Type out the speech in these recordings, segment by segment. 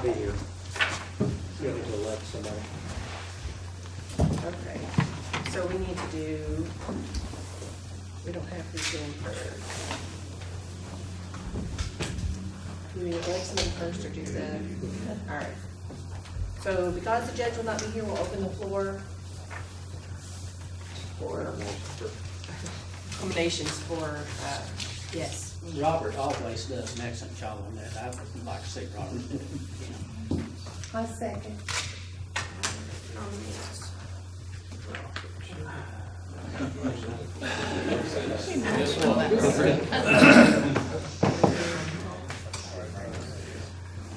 not be here. You'll get to elect somebody. Okay, so we need to do, we don't have who's doing first. Do we elect someone first or do that? All right. So because the judge will not be here, we'll open the floor for accommodations for, yes. Robert always does an excellent job on that. I would like to see Robert do it again. I second. Nominees.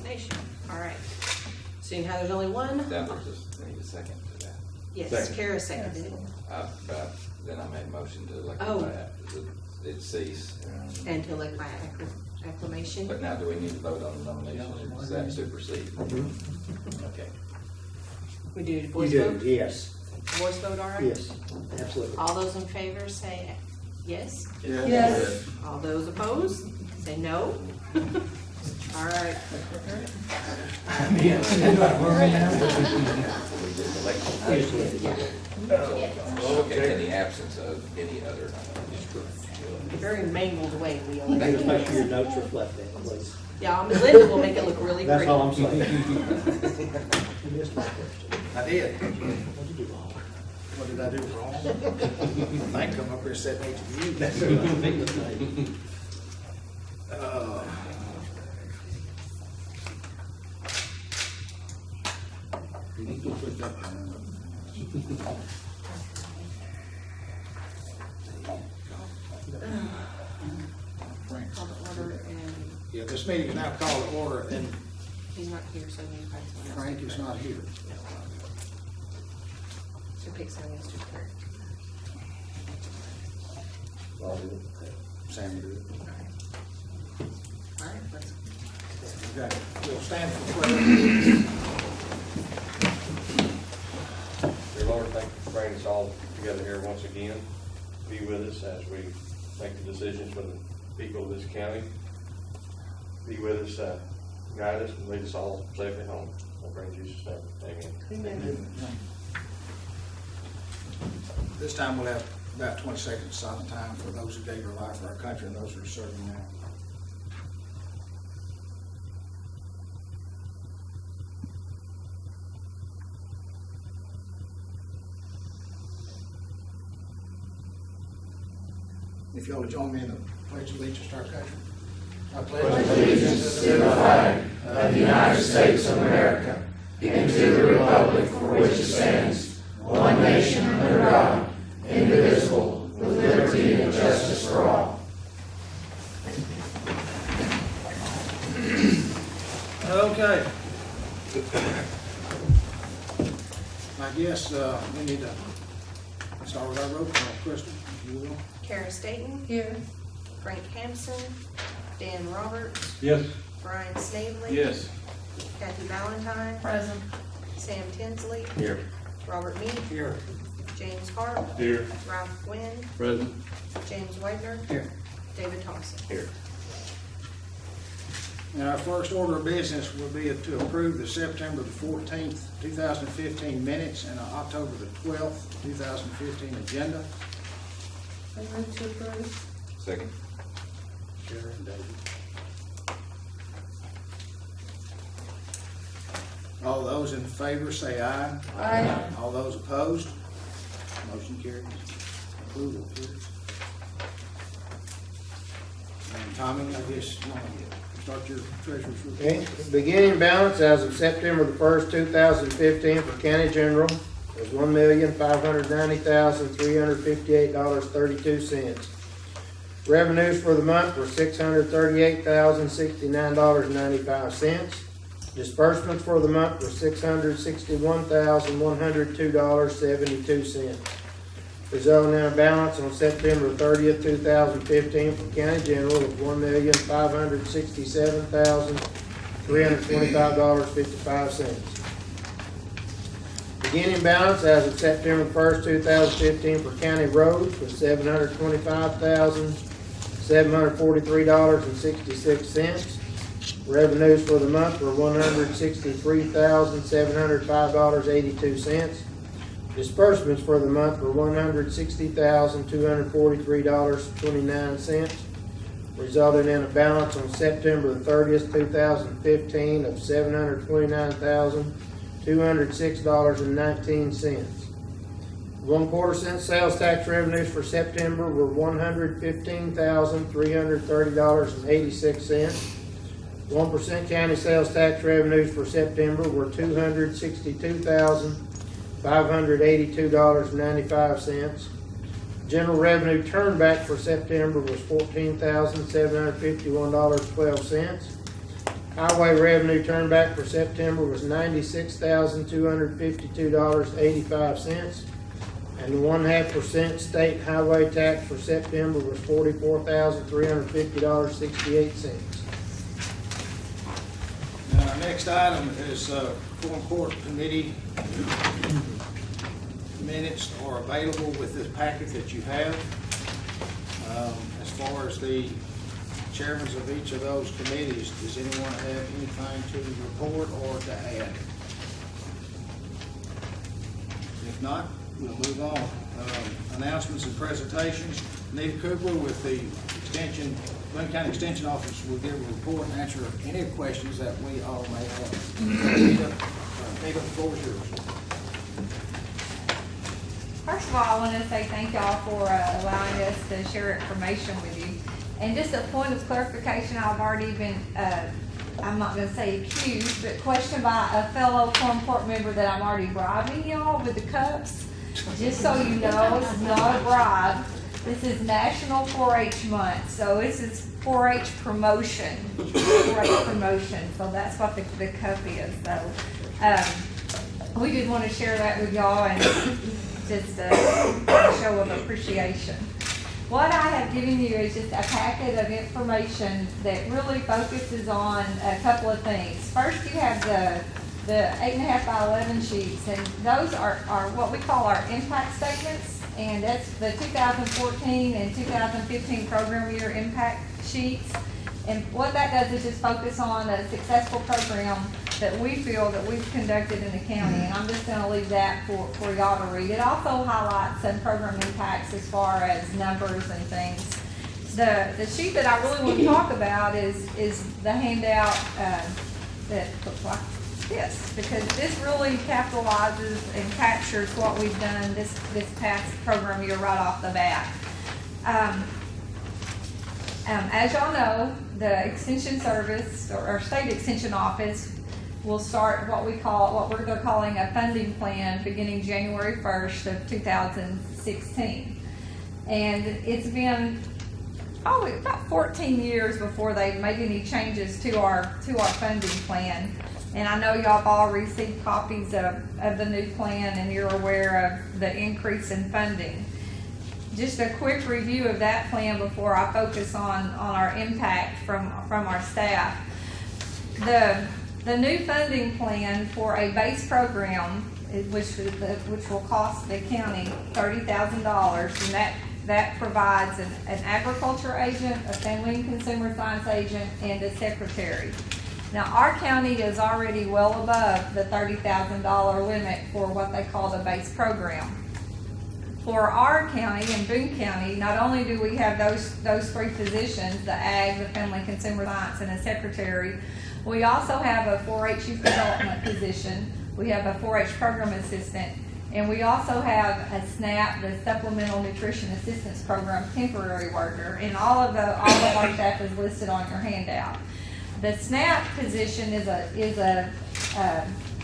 Nation, all right. Seeing how there's only one? That was just, we need a second to that. Yes, Second. Kara seconded it. But then I made a motion to elect Oh. it after it ceased. And to elect by acclamation. But now do we need to vote on the nomination? Does that supersede? Okay. We do You voice do, vote? yes, Voice vote, all right? yes, absolutely. All those in favor say yes. Yes. All those opposed, say no. All right. We just elect. Okay, in the absence of any other nominations. Very mangled way we Just elect. make sure your notes reflect that, please. Yeah, Linda will make it look really That's pretty. all I'm saying. You missed my question. I did. What'd you do wrong? What did I do wrong? I come up here and said next to you. That's what I'm thinking. You need to put that down. Frank. Call the order and Yeah, this meeting is now called to order, and he's not here, so we need to find someone else. Frank is not here. So pick someone else to clerk. Sam, do it. All right, let's, Okay, we'll stand for prayer. Dear Lord, thank you for bringing us all together here once again. Be with us as we make the decisions for the people of this county. Be with us, guide us, and lead us all safely home. I pray in Jesus' name, amen. This time we'll have about 20 seconds of silent time for those who gave their life for our country and those who are serving now. If y'all would join me in the pledge of allegiance to our country. I pledge allegiance to the flag of the United States of America and to the republic for which it stands, one nation under God, indivisible, with liberty and justice for all. Okay. I guess we need to start with our roll call. Crystal, if you will. Kara Staton, Here. Frank Hampson, Dan Roberts, Yes. Brian Snavely. Yes. Kathy Valentine, Present. Sam Tinsley, Here. Robert Meade, Here. James Hart, Here. Ralph Gwynn, Present. James Wagner. Here. David Thompson. Here. And our first order of business will be to approve the September the 14th, 2015 minutes and October the 12th, 2015 agenda. I move to approve. Second. Sharon, David. All those in favor say aye. Aye. All those opposed? Motion carries. Approval, please. And Tommy, I guess, you want to start your treasurer's report? Okay, beginning balance as of September the 1st, 2015 for County General was $1,590,358.32. Revenues for the month were $638,069.95. Disbursements for the month were $661,102.72. Resulting in a balance on September 30th, 2015 for County General of $1,567,325.55. Beginning balance as of September 1st, 2015 for County Roads was $725,743.66. Revenues for the month were $163,705.82. Disbursements for the month were $160,243.29, resulting in a balance on September the 30th, 2015 of $729,206.19. 1/4 cent sales tax revenues for September were $115,330.86. 1% county sales tax revenues for September were $262,582.95. General revenue turnback for September was $14,751.12. Highway revenue turnback for September was $96,252.85. And the 1/2% state highway tax for September was $44,350.68. Now, our next item is Quorum Court Committee minutes are available with this packet that you have. As far as the chairmen of each of those committees, does anyone have anything to report or to add? If not, we'll move on. Announcements and presentations. Nita Cooper with the Extension, Boone County Extension Office will give a report and answer any questions that we all may have. Nita, the floor is yours. First of all, I want to say thank y'all for allowing us to share information with you. And just a point of clarification, I've already been, I'm not going to say accused, but questioned by a fellow Quorum Court member that I'm already bribing y'all with the cups. Just so you know, this is not a bribe. This is National 4-H Month, so this is 4-H promotion. 4-H promotion, so that's what the cup is. So we did want to share that with y'all and just a show of appreciation. What I have given you is just a packet of information that really focuses on a couple of things. First, you have the 8.5 by 11 sheets, and those are what we call our impact statements, and that's the 2014 and 2015 program year impact sheets. And what that does is just focus on a successful program that we feel that we've conducted in the county, and I'm just gonna leave that for y'all to read. It also highlights some program impacts as far as numbers and things. The sheet that I really want to talk about is the handout that looks like this, because this really capitalizes and captures what we've done this past program year right off the bat. As y'all know, the Extension Service or State Extension Office will start what they're calling a funding plan beginning January 1st of 2016. And it's been probably about 14 years before they've made any changes to our funding plan. And I know y'all have all received copies of the new plan, and you're aware of the increase in funding. Just a quick review of that plan before I focus on our impact from our staff. The new funding plan for a base program, which will cost the county $30,000, and that provides an agriculture agent, a family and consumer science agent, and a secretary. Now, our county is already well above the $30,000 limit for what they call the base program. For our county, in Boone County, not only do we have those three positions, the ag, the family and consumer science, and a secretary, we also have a 4-H youth development position. We have a 4-H program assistant, and we also have a SNAP, the Supplemental Nutrition Assistance Program temporary worker, and all of our staff is listed on your handout. The SNAP position is a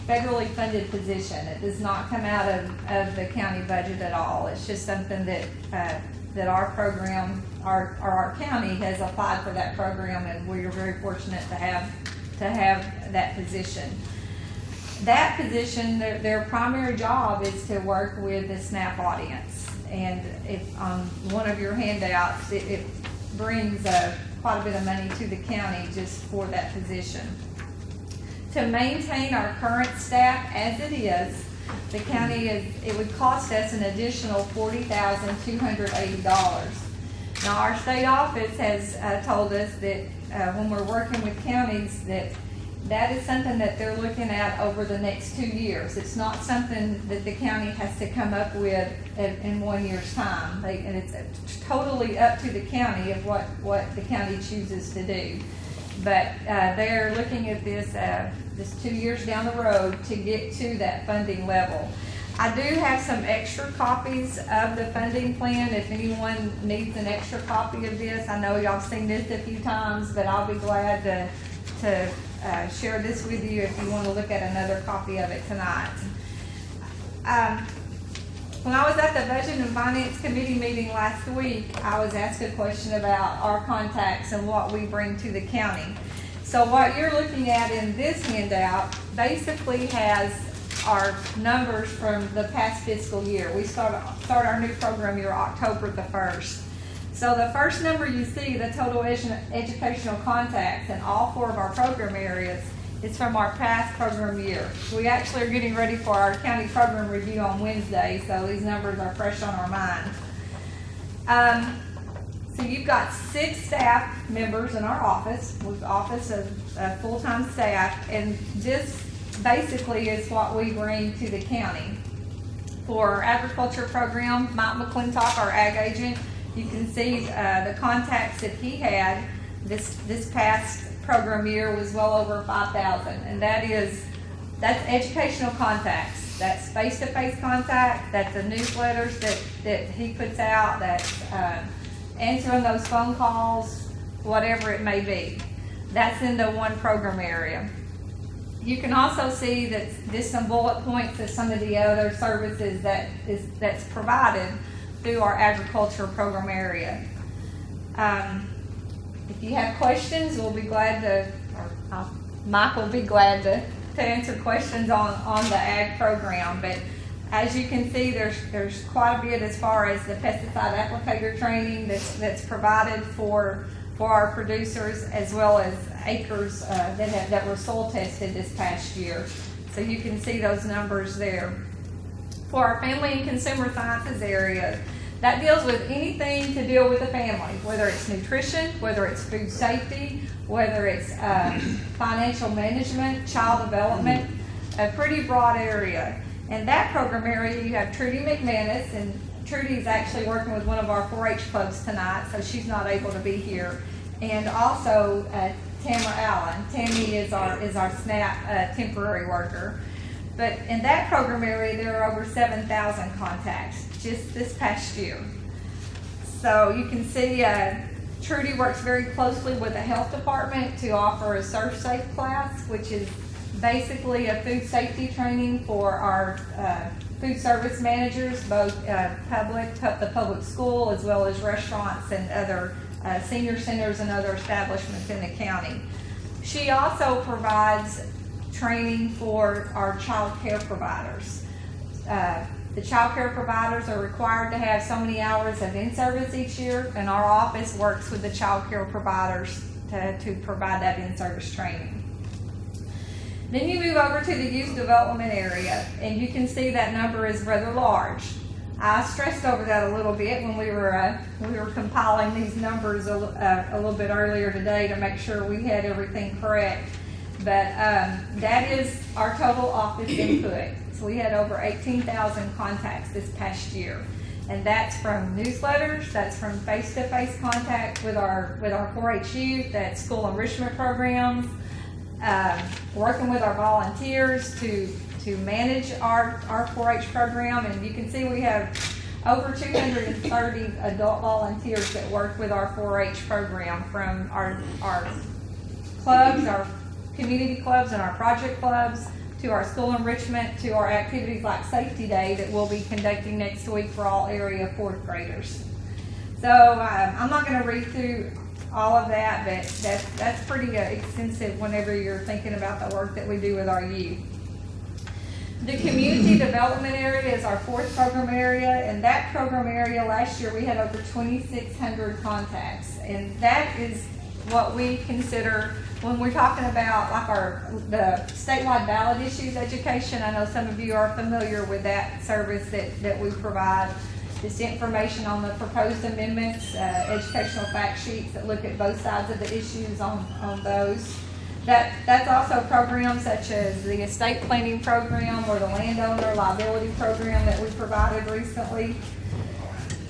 federally funded position. It does not come out of the county budget at all. It's just something that our program, our county has applied for that program, and we are very fortunate to have that position. That position, their primary job is to work with the SNAP audience. And if on one of your handouts, it brings quite a bit of money to the county just for that position. To maintain our current staff as it is, the county it would cost us an additional $40,280. Now, our state office has told us that when we're working with counties, that is something that they're looking at over the next 2 years. It's not something that the county has to come up with in 1 year's time. And it's totally up to the county of what the county chooses to do. But they're looking at this 2 years down the road to get to that funding level. I do have some extra copies of the funding plan if anyone needs an extra copy of this. I know y'all seen this a few times, but I'll be glad to share this with you if you want to look at another copy of it tonight. When I was at the Budget and Finance Committee meeting last week, I was asked a question about our contacts and what we bring to the county. So what you're looking at in this handout basically has our numbers from the past fiscal year. We start our new program year October the 1st. So the first number you see, the total educational contacts in all 4 of our program areas, is from our past program year. We actually are getting ready for our county program review on Wednesday, so these numbers are fresh on our mind. So you've got 6 staff members in our office, with office of full-time staff, and this basically is what we bring to the county. For our agriculture program, Mike McClintock, our ag agent, you can see the contacts that he had this past program year was well over 5,000, and that's educational contacts. That's face-to-face contact. That's the newsletters that he puts out. That's answering those phone calls, whatever it may be. That's in the one program area. You can also see that there's some bullet points of some of the other services that's provided through our agriculture program area. If you have questions, we'll be glad to, or Mike will be glad to answer questions on the ag program. But as you can see, there's quite a bit as far as the pesticide applicator training that's provided for our producers, as well as acres that were soil tested this past year. So you can see those numbers there. For our family and consumer sciences area, that deals with anything to deal with the family, whether it's nutrition, whether it's food safety, whether it's financial management, child development, a pretty broad area. In that program area, you have Trudy McManus, and Trudy is actually working with one of our 4-H clubs tonight, so she's not able to be here. And also Tamara Allen. Tammy is our SNAP temporary worker. But in that program area, there are over 7,000 contacts just this past year. So you can see Trudy works very closely with the health department to offer a Surf Safe class, which is basically a food safety training for our food service managers, both the public school as well as restaurants and other senior centers and other establishments in the county. She also provides training for our child care providers. The child care providers are required to have so many hours of in-service each year, and our office works with the child care providers to provide that in-service training. Then you move over to the youth development area, and you can see that number is rather large. I stressed over that a little bit when we were compiling these numbers a little bit earlier today to make sure we had everything correct. But that is our total office input. So we had over 18,000 contacts this past year. And that's from newsletters, that's from face-to-face contact with our 4-H youth, that's school enrichment programs, working with our volunteers to manage our 4-H program. And you can see we have over 230 adult volunteers that work with our 4-H program, from our clubs, our community clubs and our project clubs, to our school enrichment, to our activities like Safety Day that we'll be conducting next week for all area 4th graders. So I'm not going to read through all of that, but that's pretty extensive whenever you're thinking about the work that we do with our youth. The community development area is our 4th program area, and that program area last year we had over 2,600 contacts, and that is what we consider when we're talking about like the statewide ballot issues education. I know some of you are familiar with that service that we provide. just information on the proposed amendments, educational fact sheets that look at both sides of the issues on those. That's also programs such as the estate planning program or the landowner liability program that we provided recently.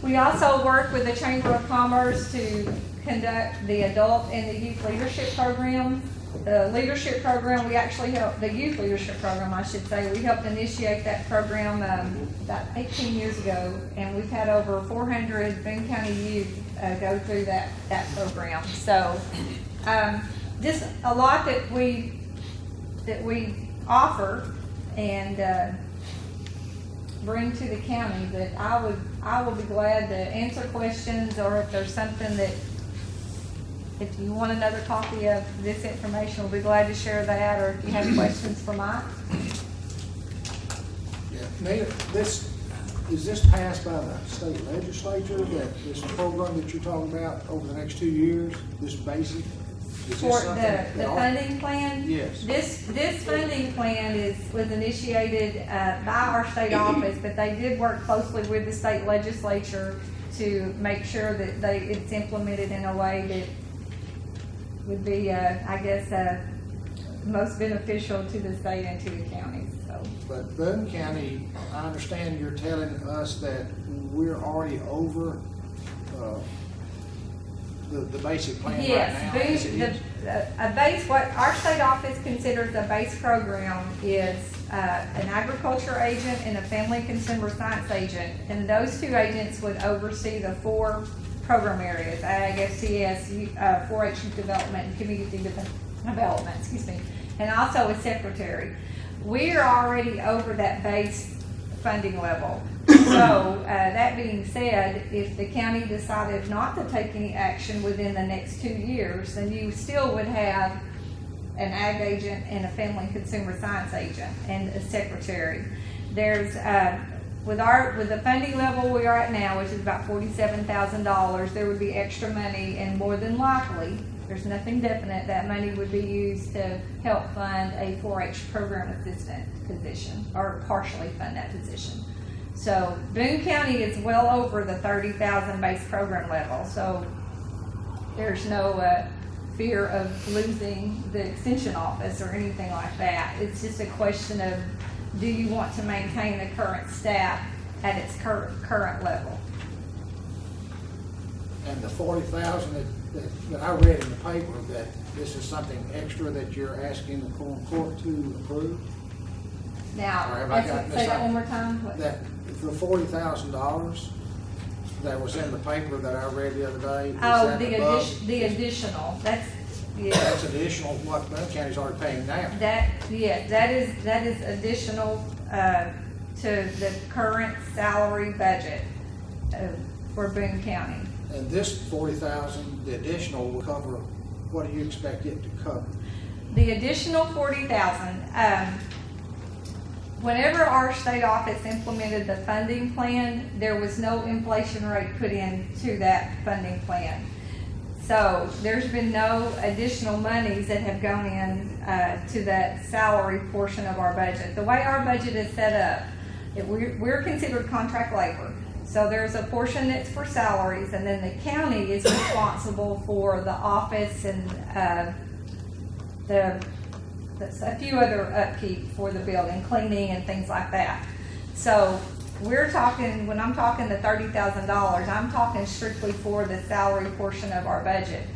We also work with the Chamber of Commerce to conduct the adult and the youth leadership program. The leadership program, we actually helped, the youth leadership program, I should say, we helped initiate that program about 18 years ago, and we've had over 400 Boone County youth go through that program. So, just a lot that we offer and bring to the county that I will be glad to answer questions, or if there's something that, if you want another copy of this information, we'll be glad to share that, or if you have questions for Mike. Yeah, Nita, is this passed by the state legislature, that this program that you're talking about over the next 2 years, this basic? Is this For something the that funding plan? Yes. This funding plan was initiated by our state office, but they did work closely with the state legislature to make sure that it's implemented in a way that would be, I guess, most beneficial to the state and to the county, so. But Boone County, I understand you're telling us that we're already over the basic plan right now. Yes, Boone, what our state office considers a base program is an agriculture agent and a family consumer science agent, and those two agents would oversee the 4 program areas: ag, FCS, 4-H youth development, and community development, and also a secretary. We are already over that base funding level. So, that being said, if the county decided not to take any action within the next 2 years, then you still would have an ag agent and a family consumer science agent and a secretary. There's, with the funding level we are at now, which is about $47,000, there would be extra money, and more than likely, there's nothing definite, that money would be used to help fund a 4-H program assistant position, or partially fund that position. So Boone County is well over the 30,000 base program level, so there's no fear of losing the extension office or anything like that. It's just a question of, do you want to maintain the current staff at its current level? And the 40,000 that I read in the paper, that this is something extra that you're asking the Quorum Court to approve? Now, Or have I gotten say this that out? one more time. What? That the $40,000 that was in the paper that I read the other day, is that above? The additional, that's, yeah. That's additional what Boone County's already paying now. That is additional, to the current salary budget, for Boone County. And this 40,000, the additional will cover, what do you expect it to cover? The additional 40,000, whenever our state office implemented the funding plan, there was no inflation rate put into that funding plan. So there's been no additional monies that have gone in to that salary portion of our budget. The way our budget is set up, we're considered contract labor. So there's a portion that's for salaries, and then the county is responsible for the office and a few other upkeep for the building, cleaning and things like that. So we're talking, when I'm talking the $30,000, I'm talking strictly for the salary portion of our budget.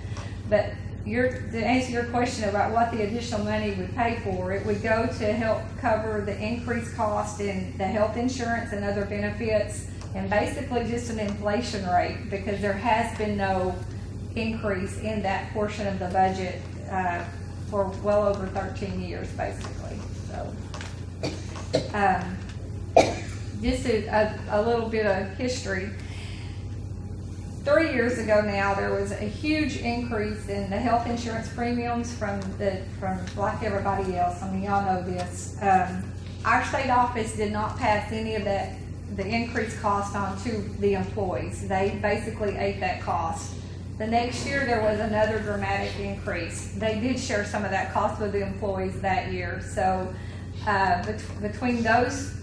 But to answer your question about what the additional money would pay for, it would go to help cover the increased cost in the health insurance and other benefits, and basically just an inflation rate, because there has been no increase in that portion of the budget for well over 13 years, basically. So, just a little bit of history. 3 years ago now, there was a huge increase in the health insurance premiums from like everybody else. I mean, y'all know this. Our state office did not pass any of that, the increased cost on to the employees. They basically ate that cost. The next year, there was another dramatic increase. They did share some of that cost with the employees that year. So between those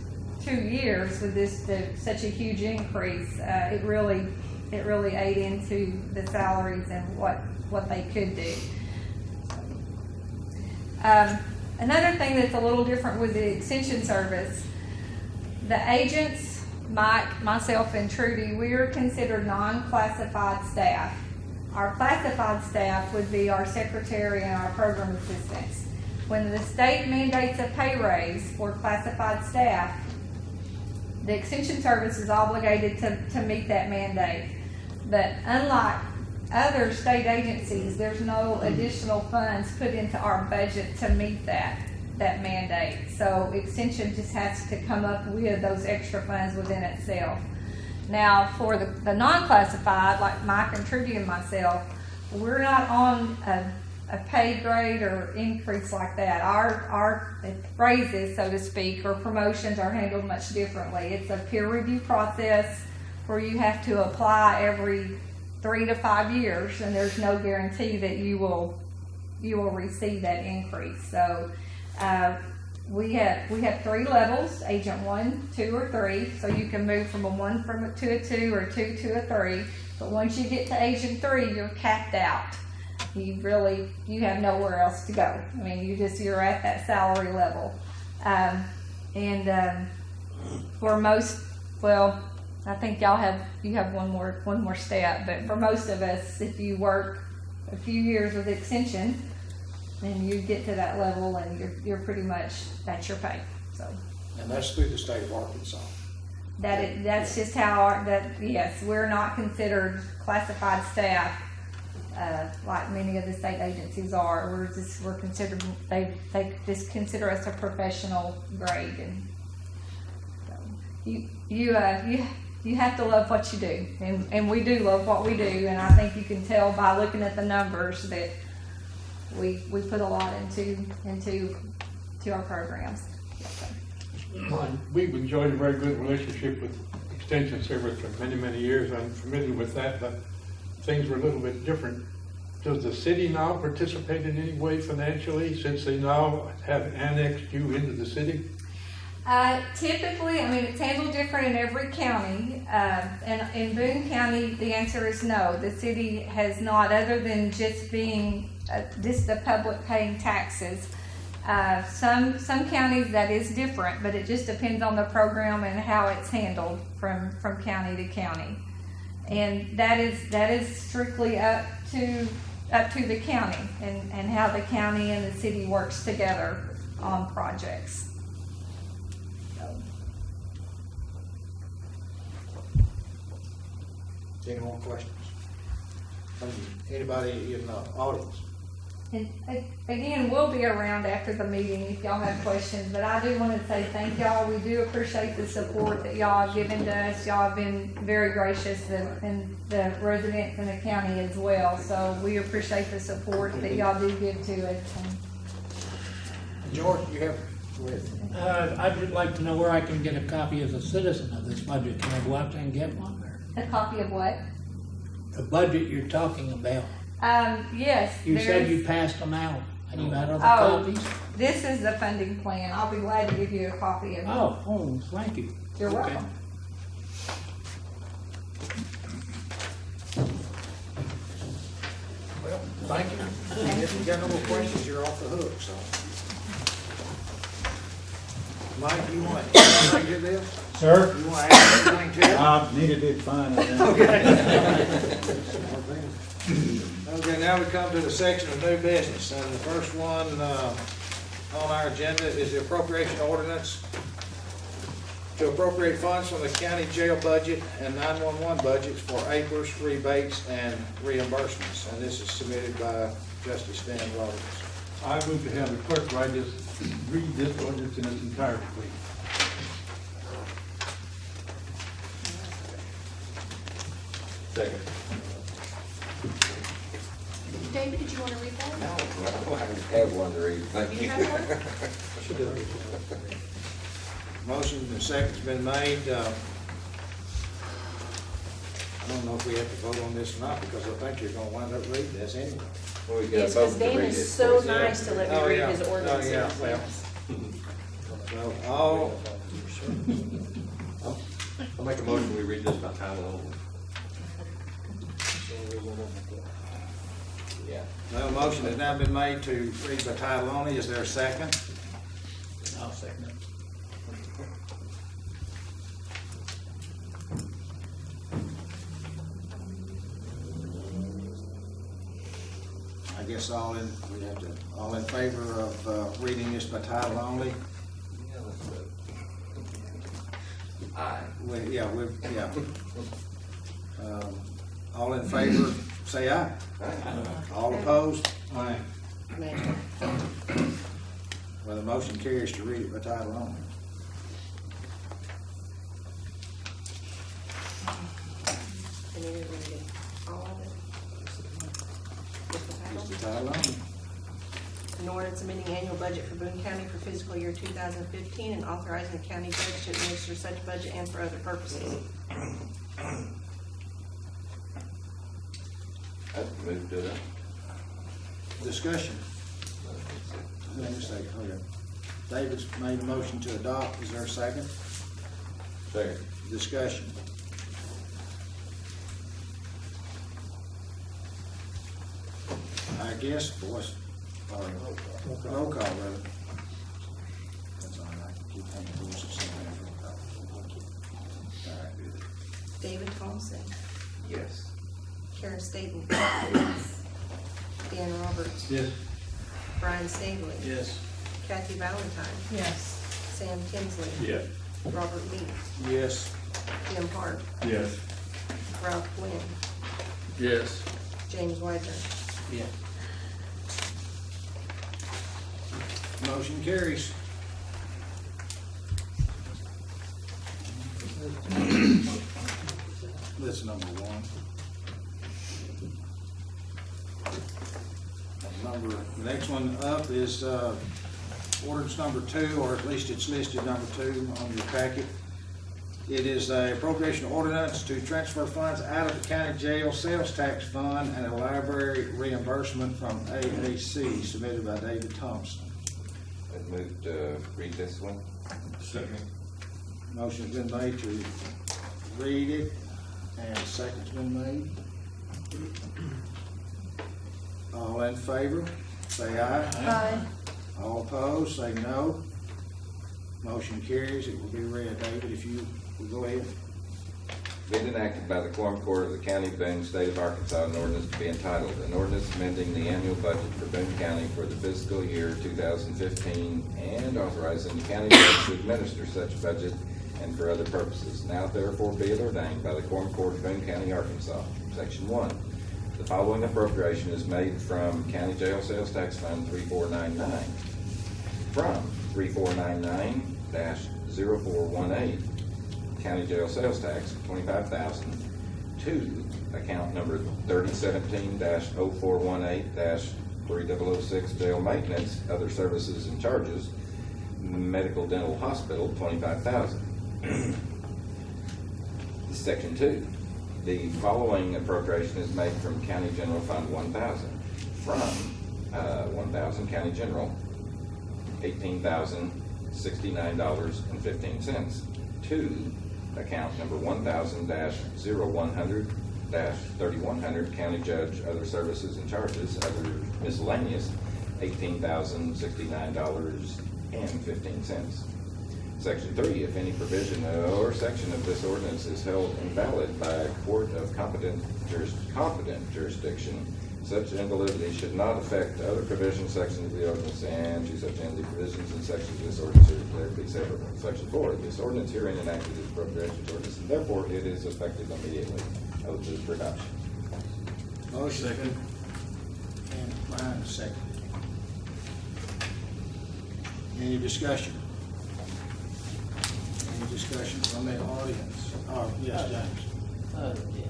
2 years with such a huge increase, it really ate into the salaries and what they could do. Another thing that's a little different with the extension service, the agents, Mike, myself, and Trudy, we are considered non-classified staff. Our classified staff would be our secretary and our program assistants. When the state mandates a pay raise for classified staff, the extension service is obligated to meet that mandate. But unlike other state agencies, there's no additional funds put into our budget to meet that mandate. So extension just has to come up with those extra funds within itself. Now, for the non-classified, like Mike and Trudy and myself, we're not on a pay grade or increase like that. Our raises, so to speak, or promotions are handled much differently. It's a peer review process where you have to apply every 3 to 5 years, and there's no guarantee that you will receive that increase. So we have 3 levels: agent 1, 2, or 3. So you can move from a 1 to a 2, or 2 to a 3. But once you get to agent 3, you're capped out. You have nowhere else to go. I mean, you're at that salary level. For most, well, I think you have one more step, but for most of us, if you work a few years with extension, then you get to that level and you're pretty much, that's your pay. So. And that's through the state of Arkansas. That's just how yes, we're not considered classified staff like many of the state agencies are. We're considered, they just consider us a professional grade, and so you have to love what you do, and we do love what we do, and I think you can tell by looking at the numbers that we put a lot into our programs. We've enjoyed a very good relationship with Extension Service for many, many years. I'm familiar with that, but things were a little bit different. Does the city now participate in any way financially, since they now have annexed you into the city? Typically, I mean, it's handled different in every county. And in Boone County, the answer is no. The city has not, other than just being just the public paying taxes. Some counties that is different, but it just depends on the program and how it's handled from county to county. And that is strictly up to the county and how the county and the city works together on projects. Any more questions? Anybody in the audience? And again, we'll be around after the meeting if y'all have questions, but I do want to say thank y'all. We do appreciate the support that y'all have given to us. Y'all have been very gracious, and the residents in the county as well. So we appreciate the support that y'all do give to us. George, you have? I'd just like to know where I can get a copy as a citizen of this budget. Can I go out there and get one? A copy of what? The budget you're talking about. Yes. You said you passed them out. And you had other copies? This is the funding plan. I'll be glad to give you a copy of it. Oh, thank you. You're welcome. Well, thank you. If you got no more questions, you're off the hook, so. Mike, you want anything to this? Sir? You want to add anything to it? Needed it fine. Okay, now we come to the section of new business, and the first one on our agenda is the appropriation ordinance to appropriate funds from the county jail budget and 911 budgets for APRs, rebates, and reimbursements, and this is submitted by Justice Stan Rhodes. I move to have the clerk read this ordinance in its entirety, please. Second. David, did you want to read that? No, I have one to read, thank You you. have one? Motion and second's been made. I don't know if we have to vote on this or not, because I think you're gonna wind up reading this anyway. Well, we got Yes, because both to Dan read is it. so Of course, yeah. nice to let Oh, me read yeah. his Oh, ordinances. yeah, well. Yes. Well, all I'll make a motion, we read this by title only. Yeah. Well, a motion has now been made to read by title only. Is there a second? I'll second it. I guess all in favor of reading this by title only? Yeah, let's vote. Aye. All in favor, say aye. All opposed? Aye. Nay. Well, the motion carries to read it by title only. And you read it, all of it. Just the title? Just the title only. An ordinance amending annual budget for Boone County for fiscal year 2015 and authorizing the county judge to administer such budget and for other purposes. I'd move to it. Discussion. Let me say, okay. David's made a motion to adopt. Is there a second? Second. Discussion. I guess, boys, roll call, rather. That's all right. Keep thinking voices somewhere. All right, good. David Thompson, Yes. Karen Staton. Dan Roberts. Yes. Brian Stabely. Yes. Kathy Valentine. Yes. Sam Kinsley. Yes. Robert Meek. Yes. Jim Hart. Yes. Ralph Quinn. Yes. James Widner. Yeah. Motion carries. That's number one. The next one up is ordinance number 2, or at least it's listed number 2 on your packet. It is a appropriation ordinance to transfer funds out of the county jail sales tax fund and a library reimbursement from AAC, submitted by David Thompson. I'd move to read this one. Second. Motion's been made to read it, and a second's been made. All in favor, say aye. Aye. All opposed, say no. Motion carries. It will be read. David, if you will go ahead. Been enacted by the Quorum Court of the County of Boone, State of Arkansas, an ordinance to be entitled, an ordinance amending the annual budget for Boone County for the fiscal year 2015 and authorizing the county judge to administer such budget and for other purposes. Now therefore be it ordained by the Quorum Court of Boone County, Arkansas. Section 1. The following appropriation is made from County Jail Sales Tax Fund 3499. From 3499-0418, County Jail Sales Tax, $25,000, to account number 3017-0418-3006, Jail Maintenance, Other Services and Charges, Medical Dental Hospital, $25,000. Section 2. The following appropriation is made from County General Fund 1,000. From 1,000 County General, $18,069.15. To account number 1,000-0100-3100, County Judge, Other Services and Charges, Other Miscellaneous, $18,069.15. Section 3, if any provision or section of this ordinance is held invalid by a court of competent jurisdiction, such invalidity should not affect other provisions, sections of the ordinance, and to such end the provisions and sections of this ordinance are declared to be severable. Section 4, this ordinance herein enacted is appropriations ordinance, and therefore it is effective immediately. I would move for adoption. Motion. Second. And Brian, second. Any discussion? Any discussion from the audience? Oh, yes, James.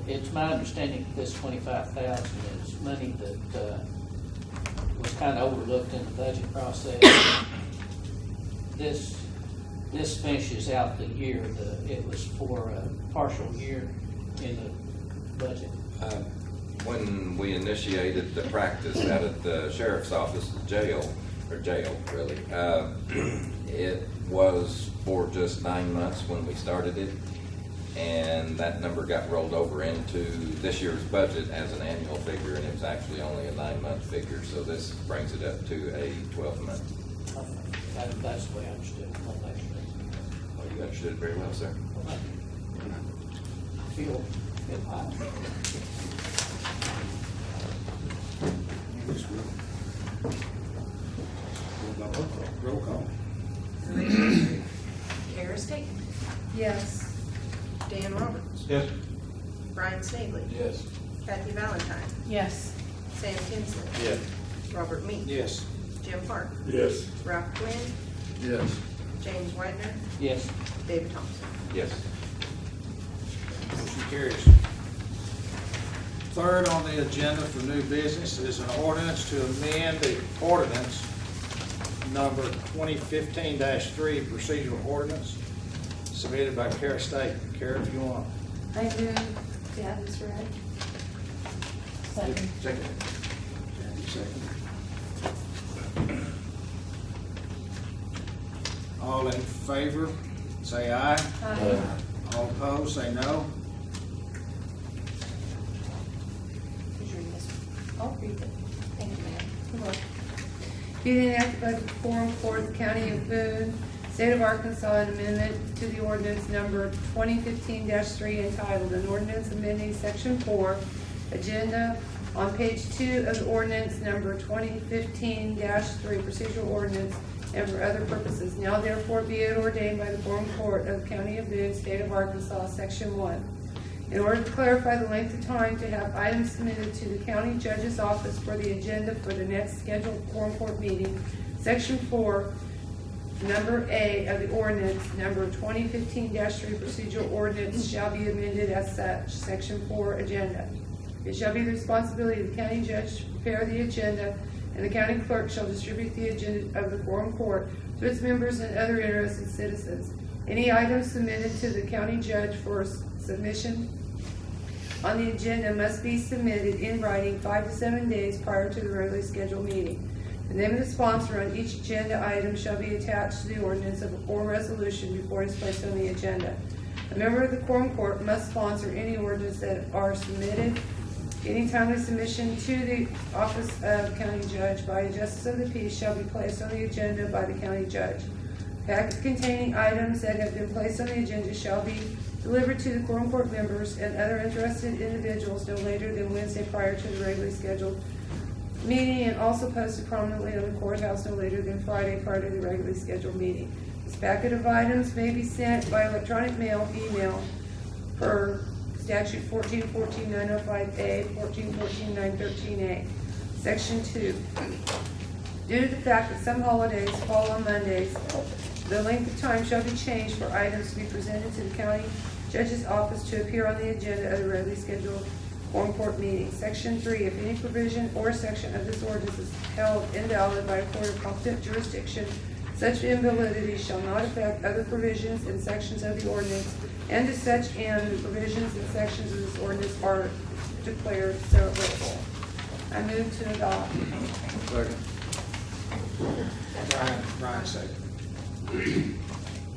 It's my understanding that this 25,000 is money that was kind of overlooked in the budget process. This finishes out the year. It was for a partial year in the budget. When we initiated the practice out at the sheriff's office, the jail, or jail, really. It was for just 9 months when we started it, and that number got rolled over into this year's budget as an annual figure, and it was actually only a 9-month figure, so this brings it up to a 12-month. That's the way I understood it. I'll make sure. Well, you understood it very well, sir. I feel it might. Roll call. Kara State, Yes. Dan Roberts, Yes. Brian Snavely, Yes. Kathy Valentine, Yes. Sam Kinsley, Yes. Robert Meek, Yes. Jim Park, Yes. Ralph Quinn, Yes. James Wagner, Yes. David Thompson. Yes. Motion carries. Third on the agenda for new business is an ordinance to amend the ordinance number 2015-3, procedural ordinance, submitted by Kara State. Kara, if you want. I move to have this read. Second. Second. Sandy, second. All in favor, say aye. Aye. All opposed, say no. Who's reading this one? I'll read it. Thank you, ma'am. Come on. Be it enacted by the Quorum Court of the County of Boone, State of Arkansas, an amendment to the ordinance number 2015-3 entitled, an ordinance amending section 4, agenda on page 2 of the ordinance number 2015-3, procedural ordinance, and for other purposes. Now therefore be it ordained by the Quorum Court of the County of Boone, State of Arkansas, section 1. In order to clarify the length of time to have items submitted to the county judge's office for the agenda for the next scheduled Quorum Court meeting, section 4, number A of the ordinance, number 2015-3 procedural ordinance shall be amended as such, section 4 agenda. It shall be the responsibility of the county judge to prepare the agenda, and the county clerk shall distribute the agenda of the Quorum Court to its members and other interested citizens. Any items submitted to the county judge for submission on the agenda must be submitted in writing 5 to 7 days prior to the regularly scheduled meeting. The name of the sponsor on each agenda item shall be attached to the ordinance or resolution before it is placed on the agenda. A member of the Quorum Court must sponsor any ordinance that are submitted. Any timely submission to the office of county judge by a justice of the peace shall be placed on the agenda by the county judge. Packets containing items that have been placed on the agenda shall be delivered to the Quorum Court members and other interested individuals no later than Wednesday prior to the regularly scheduled meeting, and also posted prominently on the courthouse no later than Friday prior to the regularly scheduled meeting. This packet of items may be sent by electronic mail, email, per statute 1414-905A, 1414-913A. Section 2. Due to the fact that some holidays fall on Mondays, the length of time shall be changed for items to be presented to the county judge's office to appear on the agenda of the regularly scheduled Quorum Court meeting. Section 3, if any provision or section of this ordinance is held invalid by a court of competent jurisdiction, such invalidity shall not affect other provisions and sections of the ordinance, and to such end, the provisions and sections of this ordinance are declared so applicable. I move to adopt. Second. Brian second.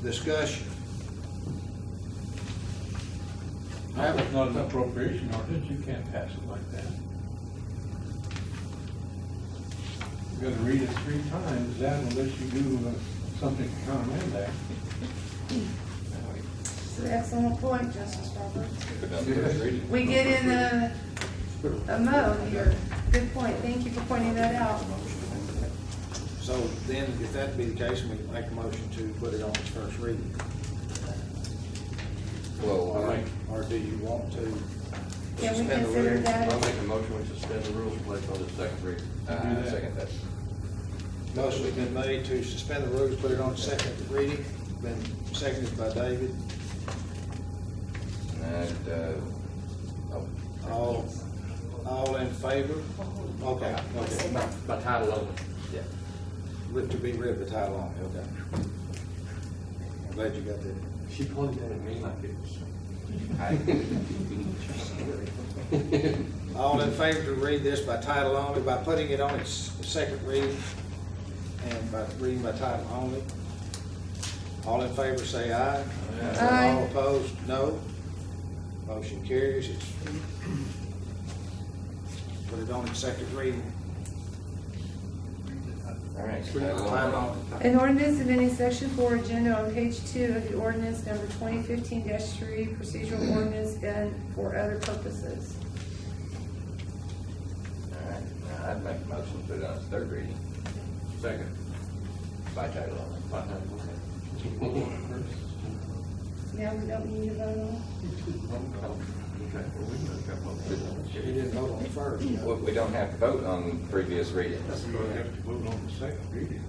Discussion. It's not an appropriation ordinance, you can't pass it like that. You gotta read it 3 times, that unless you do something to countermand that. It's an excellent point, Justice Roberts. If it doesn't first reading. We get in a mode here. Good point. Thank you for pointing that out. So then, if that be the case, we can make a motion to put it on its first reading. Well, Or do you want to? Can we Suspend the consider rules. that? I'll make a motion, we suspend the rules, place on the second reading. I second that. Motion has been made to suspend the rules, put it on second reading, been seconded by David. And, All in favor? Okay. By title only. Yeah. To be read by title only, okay. I'm glad you got that. She pointed that at me like it was. All in favor to read this by title only, by putting it on its second reading, and by reading by title only. All in favor say aye. Aye. All opposed, no. Motion carries. It's put it on its second reading. All right. Title only. An ordinance amending section 4 agenda on page 2 of the ordinance number 2015-3, procedural ordinance and for other purposes. All right, now I'd make a motion to put it on its third reading. Second. By title only. Now we don't need to vote on You didn't vote on it first. We don't have to vote on previous readings. We're gonna have to vote on the second reading.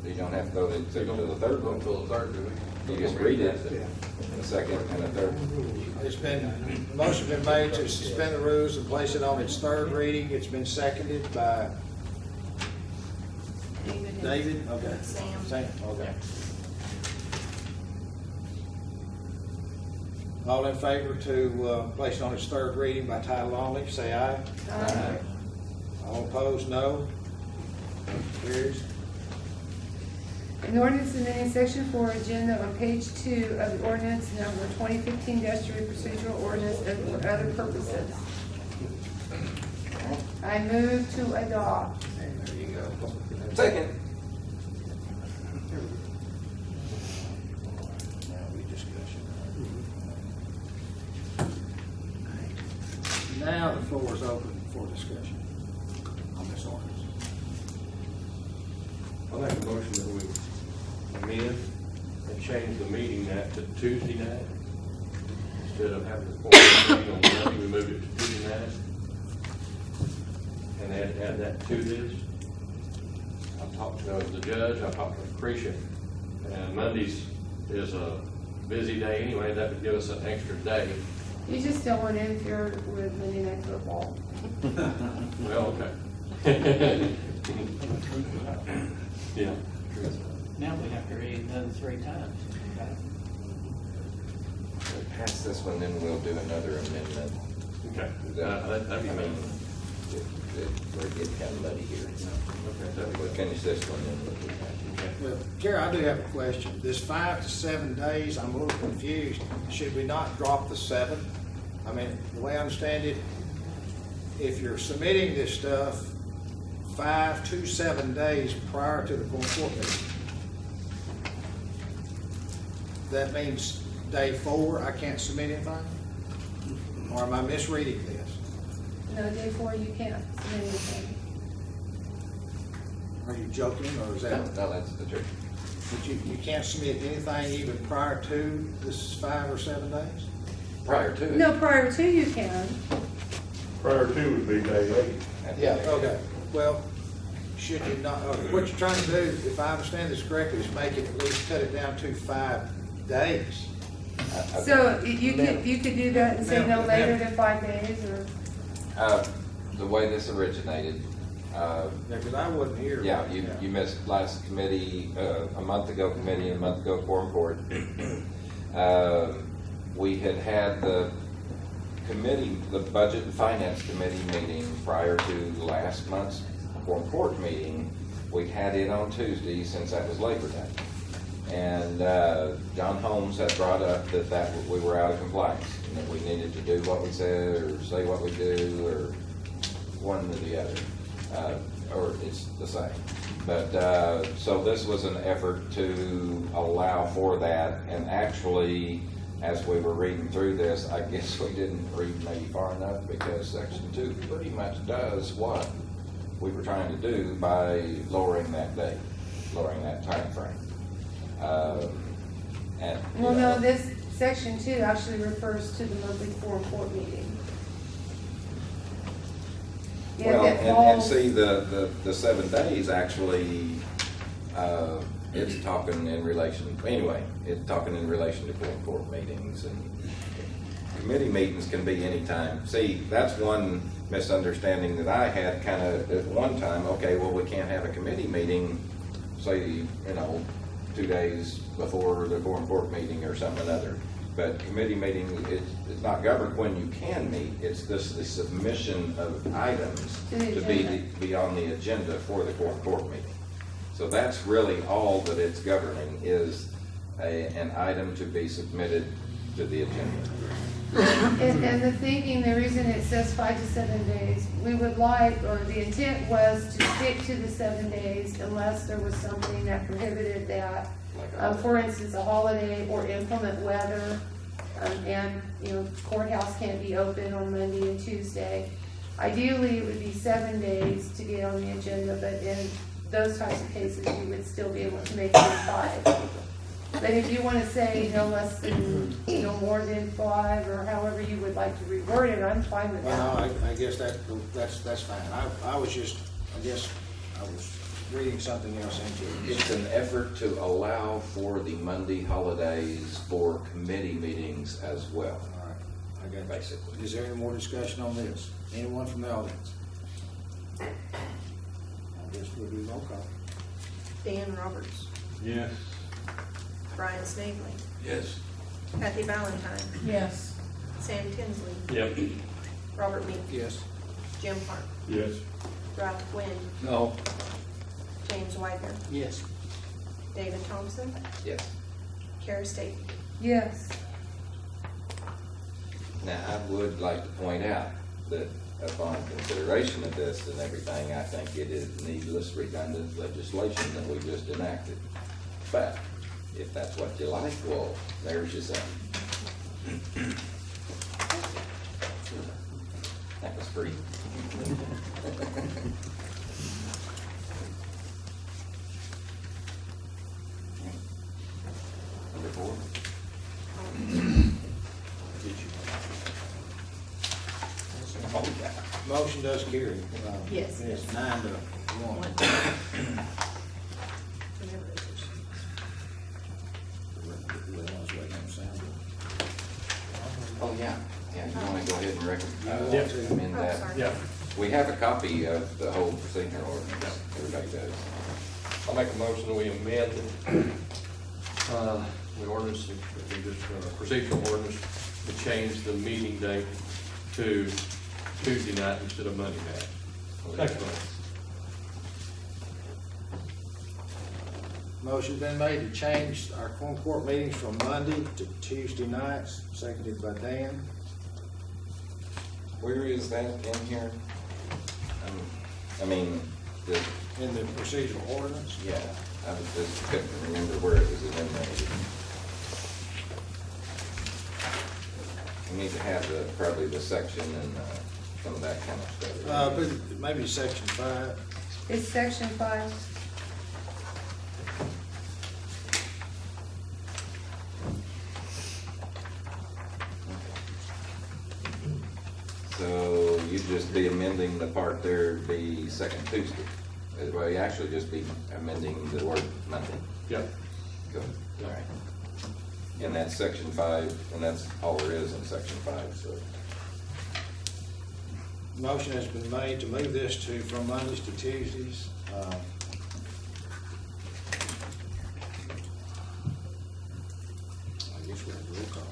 You don't have to vote except for the third one. Until the third, do we? You just read it, the second and the third. It's been, the motion's been made to suspend the rules and place it on its third reading. It's been seconded by David. Okay. Sam. Okay. All in favor to place it on its third reading by title only, say aye. Aye. All opposed, no. Carries. An ordinance amending section 4 agenda on page 2 of the ordinance number 2015-3, procedural ordinance and for other purposes. I move to adopt. There you go. Second. Now we discuss it. Now the floor is open for discussion on this ordinance. I'll make a motion that we amend and change the meeting night to Tuesday night. Instead of having the fourth meeting on Monday, we moved it to Tuesday night. And add that to this. I talked to the judge, I talked to Lucretia, and Mondays is a busy day anyway, that would give us an extra day. You just don't want to interfere with Monday Night Football. Well, okay. Yeah. Now we have to read it another 3 times. Pass this one, then we'll do another amendment. Okay. That'd be I mean, fine. we're getting kind of muddy here. Okay, that'd be We'll good. finish this one, then we'll do that. Okay. Well, Gary, I do have a question. This 5 to 7 days, I'm a little confused. Should we not drop the 7? I mean, the way I understand it, if you're submitting this stuff 5 to 7 days prior to the court meeting, that means day 4, I can't submit anything? Or am I misreading this? No, day 4 you can't submit anything. Are you joking, or is that, No, that's the truth. that you can't submit anything even prior to this 5 or 7 days? Prior to it. No, prior to you can. Prior to would be day 8. Yeah, okay. Well, should you not, what you're trying to do, if I understand this correctly, is make it, at least cut it down to 5 days. So you could do that and say no Ma'am, later ma'am. than 5 days, or? The way this originated, Yeah, because I wasn't here. yeah, you missed last committee, a month ago committee, and a month ago quorum court. We had the committee, the Budget and Finance Committee meeting prior to last month's quorum court meeting. We had it on Tuesday since that was Labor Day. And John Holmes had brought up that we were out of compliance, and that we needed to do what we said, or say what we do, or one or the other, or it's the same. But, so this was an effort to allow for that, and actually, as we were reading through this, I guess we didn't read maybe far enough, because section 2 pretty much does what we were trying to do by lowering that date, lowering that timeframe. And, you Well, know, no, this section 2 actually refers to the monthly quorum court meeting. Yeah, Well, that and falls- see, the 7 days actually, it's talking in relation, anyway, it's talking in relation to quorum court meetings, and committee meetings can be any time. See, that's one misunderstanding that I had kind of at one time. Okay, well, we can't have a committee meeting, say, 2 days before the quorum court meeting or something other. But committee meeting, it's not governed when you can meet, it's the submission of items To the to agenda. be on the agenda for the quorum court meeting. So that's really all that it's governing, is an item to be submitted to the agenda. And the thinking, the reason it says 5 to 7 days, we would like, or the intent was to stick to the 7 days unless there was something that prohibited that. For instance, a holiday or inclement weather, and, courthouse can't be open on Monday and Tuesday. Ideally, it would be 7 days to get on the agenda, but in those types of cases, you would still be able to make it 5. But if you want to say no less than, more than 5, or however you would like to reword it, I'm fine with Well, that. no, I guess that's fine. I was reading something else into it. It's an effort to allow for the Monday holidays for committee meetings as well, All right, I got it. basically. Is there any more discussion on this? Anyone from the audience? I guess we'll do roll call. Dan Roberts, Yes. Brian Snavely, Yes. Kathy Valentine, Yes. Sam Tinsley, Yep. Robert Meek, Yes. Jim Park, Yes. Ralph Quinn, No. James Wagner, Yes. David Thompson, Yes. Kara State. Yes. Now, I would like to point out that upon consideration of this and everything, I think it is needless, redundant legislation that we just enacted. But if that's what you like, well, there's your son. That was free. Number 4. Oh, yeah. Motion does carry. Yes. It's 9-1. Remember those issues. Oh, yeah, yeah, you wanna go ahead and Yeah. amend Oh, that? sorry. Yeah. We have a copy of the whole procedure ordinance, everybody does. I'll make a motion that we amend the ordinance, procedural ordinance, to change the meeting date to Tuesday night instead of Monday night. Second. Motion's been made to change our Quorum Court meetings from Monday to Tuesday nights, seconded by Dan. Where is that in here? I mean, In the procedural ordinance. yeah, I was just couldn't remember where it was eliminated. We need to have probably the section and some of that kind of stuff. But maybe section 5. It's section 5. So you'd just be amending the part there to be second Tuesday. Well, you actually just be amending the word Monday. Yep. Good, all right. And that's section 5, and that's all there is in section 5, so. Motion has been made to move this from Mondays to Tuesdays. I guess we have a roll call.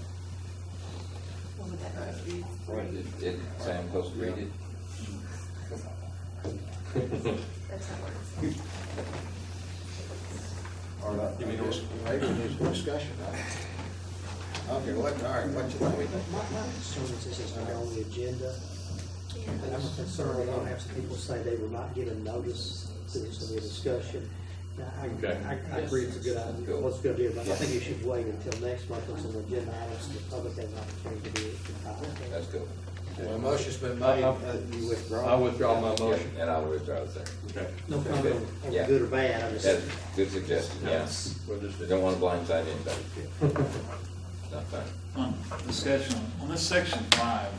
What would that be? Did Sam supposed to read it? That's how it works. Or not, maybe there's discussion, right? Okay, all right, what you think? My concern is this is not on the agenda, and I'm concerned we're gonna have some people say they were not given notice that it's gonna be a discussion. Now, Okay. I agree it's a good idea, well, it's a good idea, but I think you should wait until next month on some agenda items, so the public has an opportunity to be. That's good. Well, a motion's been made, you withdraw. I withdraw my motion. And I'll withdraw the second. Okay. No comment on Yeah. good or bad, I'm just. That's a good suggestion, yes. We'll just. Don't want to blindside anybody. Not fun. Discussion on this section 5,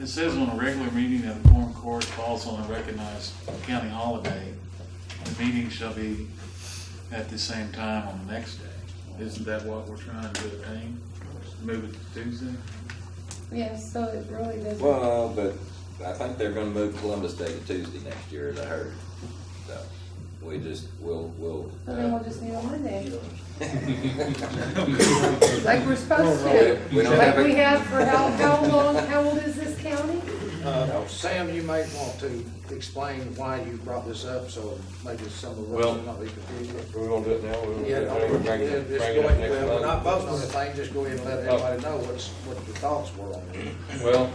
it says on a regular meeting of the Quorum Court falls on a recognized county holiday, the meeting shall be at the same time on the next day. Isn't that what we're trying to attain? Move it to Tuesday? Yes, so it really doesn't. Well, but I think they're gonna move Columbus Day to Tuesday next year, as I heard. So, we'll, So then we'll just meet on Monday. Like we're supposed to. We don't have Like a- we have for how long, how old is this county? Sam, you may want to explain why you brought this up, so maybe some of us Well- will not be confused. We're gonna do it now, we're gonna do Yeah, it now, we're bringing just it go bringing it up ahead, next well, we're not month. voting on the thing, just go ahead and let everybody know what your thoughts were on it. Well,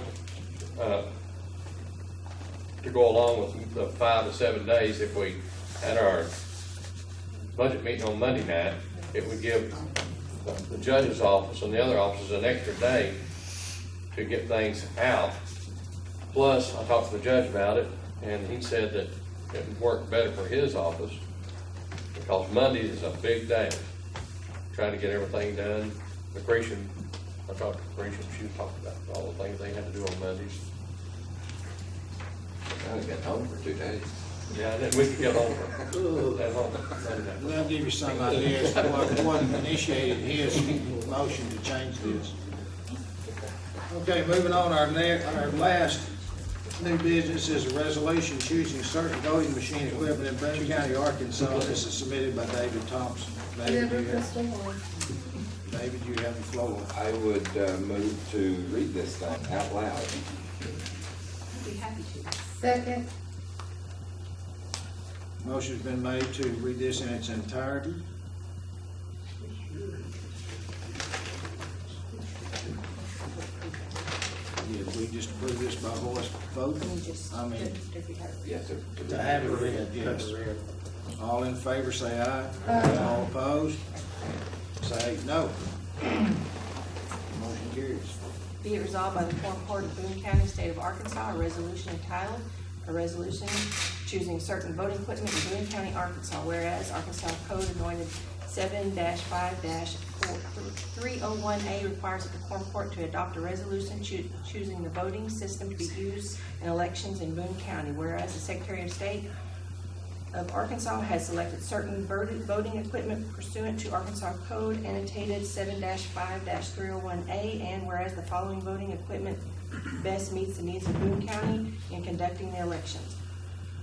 to go along with the 5 to 7 days, if we had our budget meeting on Monday night, it would give the judge's office and the other offices an extra day to get things out. Plus, I talked to the judge about it, and he said that it would work better for his office, because Monday is a big day, trying to get everything done. Lucretia, I talked to Lucretia, she talked about all the things they had to do on Mondays. I was getting home for 2 days. Yeah, and then we could get home at home. Monday night. I'll give you some ideas, what initiated his motion to change this. Okay, moving on, our last new business is a resolution choosing certain voting machine equipment in Boone County, Arkansas. This is submitted by David Thompson. David, Never you have, Crystal Hall. David, you have the floor. I would move to read this thing out loud. I'd be happy to. Second. Motion's been made to read this in its entirety. Did we just approve this by voice vote? I mean, Yes, sir. to have it read, yes. All in favor, say aye. Aye. All opposed, say no. Motion carries. Be it resolved by the Quorum Court of Boone County, State of Arkansas, a resolution entitled, a resolution choosing certain voting equipment in Boone County, Arkansas, whereas Arkansas Code anointed 7-5-301A requires that the Quorum Court to adopt a resolution choosing the voting system to be used in elections in Boone County, whereas the Secretary of State of Arkansas has selected certain voting equipment pursuant to Arkansas Code annotated 7-5-301A, and whereas the following voting equipment best meets the needs of Boone County in conducting the elections.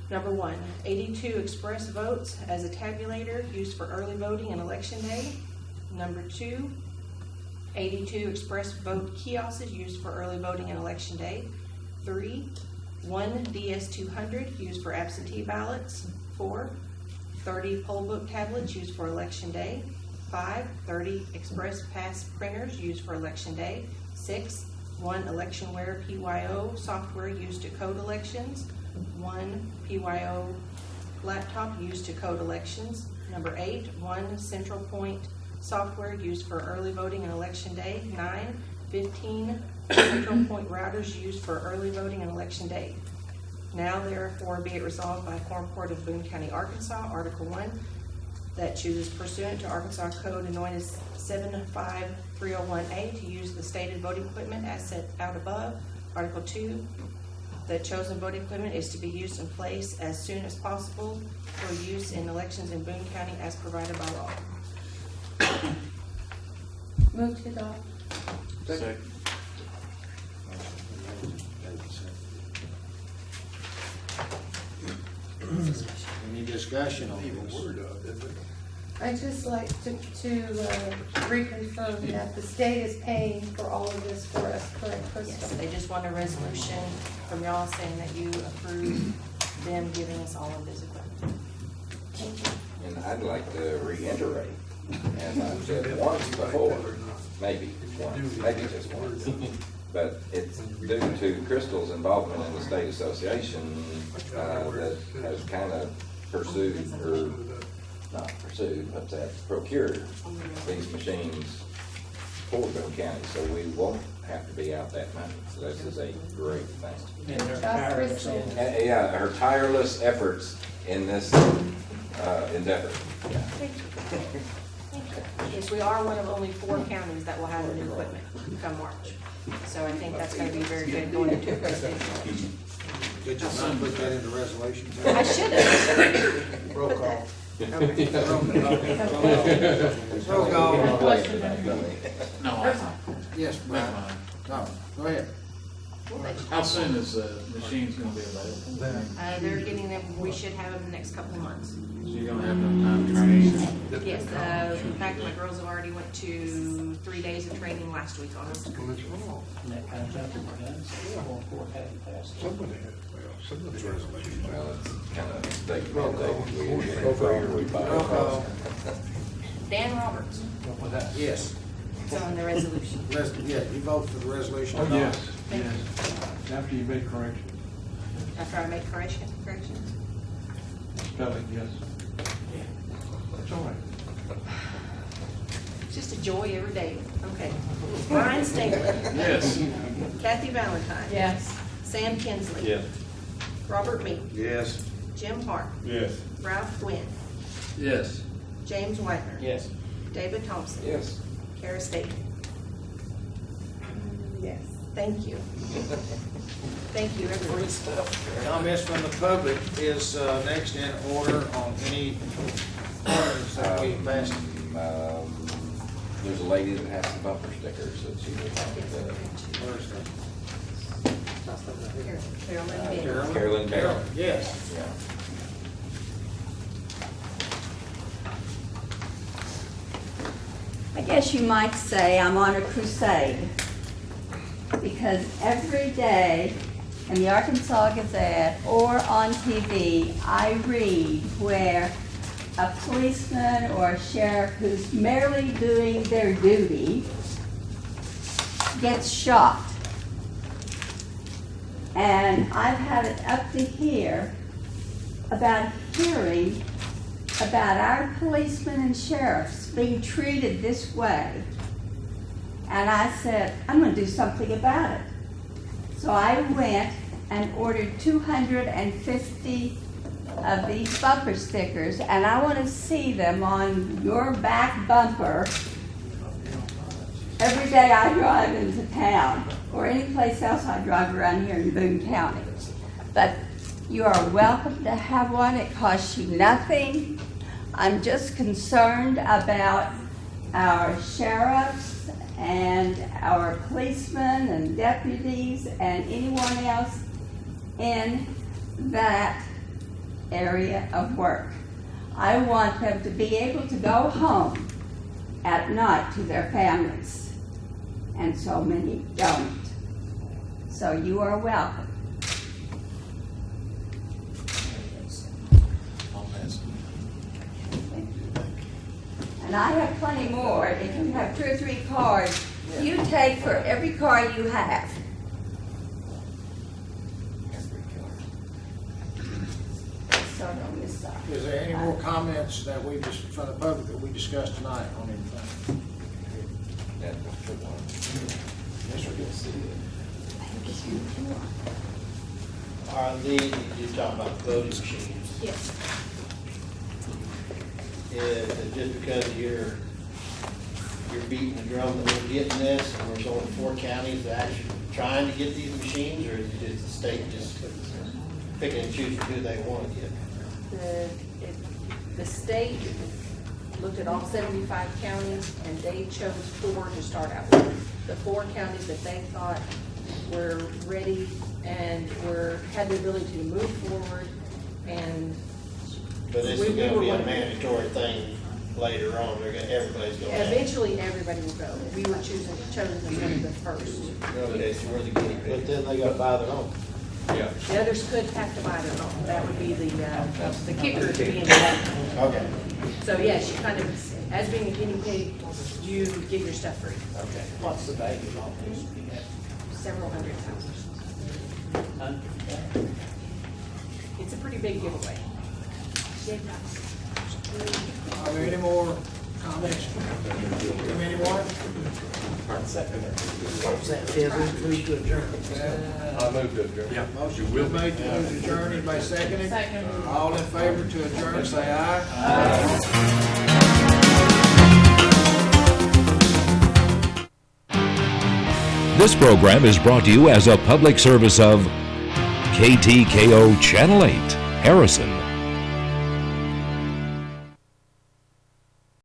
Number 1, 82 express votes as a tabulator used for early voting and election day. Number 2, 82 express vote kiosks used for early voting and election day. 3, 1 DS200 used for absentee ballots. 4, 30 poll book tablets used for election day. 5, 30 express pass printers used for election day. 6, 1 ElectionWare PYO software used to code elections. 1 PYO laptop used to code elections. Number 8, 1 Central Point software used for early voting and election day. 9, 15 Central Point routers used for early voting and election day. Now therefore be it resolved by Quorum Court of Boone County, Arkansas, Article 1, that chooses pursuant to Arkansas Code anointed 75301A to use the stated voting equipment as set out above. Article 2, the chosen voting equipment is to be used in place as soon as possible for use in elections in Boone County as provided by law. Move to adopt. Second. Any discussion on this? I'd just like to reconfirm that the state is paying for all of this for us, correct, Yes, Crystal? they just want a resolution from y'all saying that you approve them giving us all of this equipment. And I'd like to reiterate, as I've said once before, maybe just once, but it's due to Crystal's involvement in the state association that has kind of procured these machines for Boone County, so we won't have to be out that money. So this is a great thing. And they're That's tireless on Crystal. it. Yeah, her tireless efforts in this endeavor. Yeah. Thank you. Yes, we are one of only 4 counties that will have the new equipment come March. So I think that's gonna be very good going into a presidential. Did you not put that in the resolution? I should have. Roll call. Roll call. No, I, Yes, never Brian. mind. No, go ahead. We'll let you How know. soon is the machines gonna be available? They're getting them, we should have them the next couple of months. So you're gonna have enough time to train? Yes, in fact, my girls have already went to 3 days of training last week on them. Well, it's wrong. And that comes out to the guns, going court hadn't passed. Somebody had, well, somebody's resolution. Well, it's kind of state Roll call. mandated. Roll call. We buy Roll call. Dan Roberts, Yes. it's on the resolution. Yeah, you vote for the resolution. Oh, or not? yes, Thank you. yes. After you make corrections, After I make corrections. spelling, yes. That's all right. It's just a joy every day. Okay. Brian Stingler. Yes. Kathy Valentine. Yes. Sam Kinsley. Yes. Robert Meek. Yes. Jim Park. Yes. Ralph Gwynn. Yes. James Wagner. Yes. David Thompson. Yes. Kara State. Yes. Thank you. Thank you, everyone. Comments from the public is next in order on any orders that we passed. There's a lady that has some bumper stickers that she was on. Where's the- Carolyn Bennett. Carolyn Bell. Yes. Yeah. I guess you might say I'm on a crusade, because every day in the Arkansas Gazette or on TV, I read where a policeman or a sheriff who's merely doing their duty gets shot. And I've had it up to here about hearing about our policemen and sheriffs being treated this way. And I said, I'm going to do something about it. So I went and ordered 250 of these bumper stickers, and I want to see them on your back bumper every day I drive into town, or any place else I drive around here in Boone County. But you are welcome to have one. It costs you nothing. I'm just concerned about our sheriffs and our policemen and deputies and anyone else in that area of work. I want them to be able to go home at night to their families, and so many don't. So you are welcome. And I have plenty more. If you have 2 or 3 cards, you take for every card you have. So don't miss that. Is there any more comments that we just, from the public that we discussed tonight on anything? That was the one. Yes, sir. You'll see it. Are you talking about voting machines? Yes. Is it just because you're beating the drum that we're getting this, and there's only 4 counties that actually trying to get these machines, or is it the state just picking and choosing who they want to get? The state looked at all 75 counties, and they chose 4 to start out with. The 4 counties that they thought were ready and had the ability to move forward, and But this We is gonna were be a one- mandatory thing later on, everybody's gonna have. eventually everybody will go. We were chosen as one of the first. Okay, so we're the guinea But pig. then they gotta buy their own. Yeah. The others could have to buy their own. That would be the kicker to be in that. Okay, So yes, you kind of, as being a guinea pig, you get your stuff free. okay. What's the value of all this? Several $100,000. It's a pretty big giveaway. Are there any more comments from anyone? Move to adjourn. I moved to adjourn. Motion been made to move to adjourn, anybody seconded? Second. All in favor to adjourn, say aye. This program is brought to you as a public service of KTKO Channel 8, Harrison.